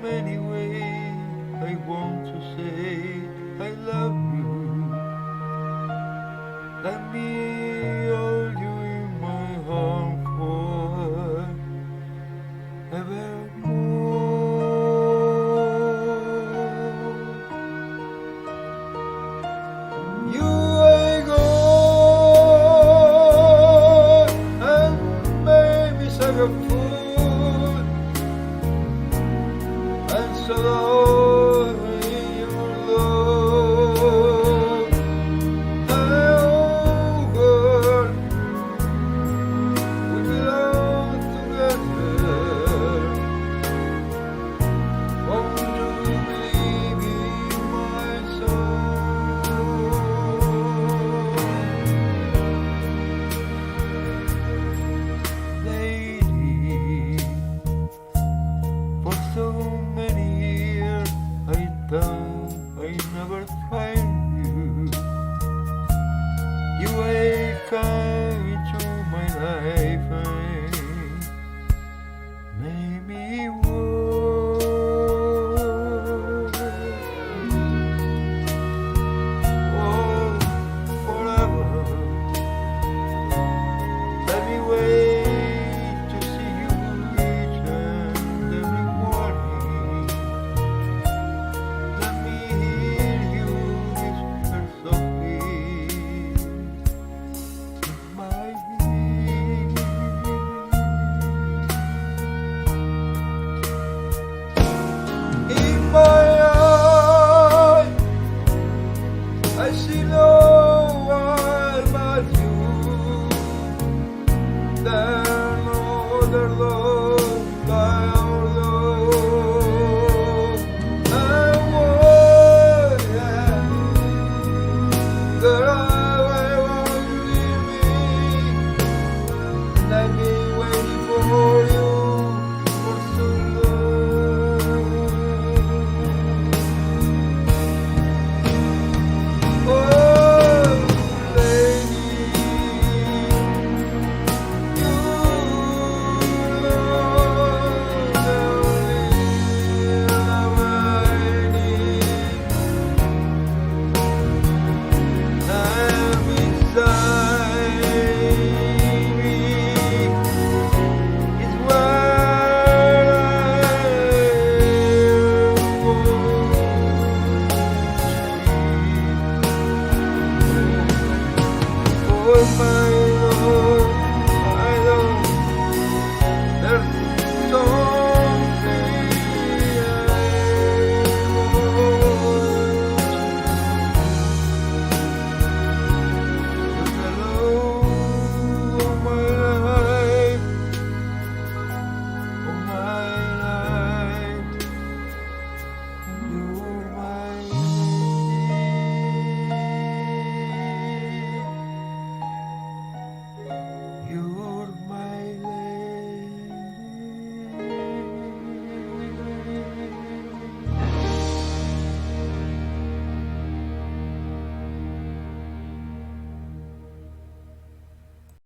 many ways I want to say I love you. Let me hold you in my arms forevermore. You are gone and made me such a fool, and so long in your love. Oh God, we belong together. Won't you believe in my soul? Lady, for so many years I thought I never find you. You came into my life and made me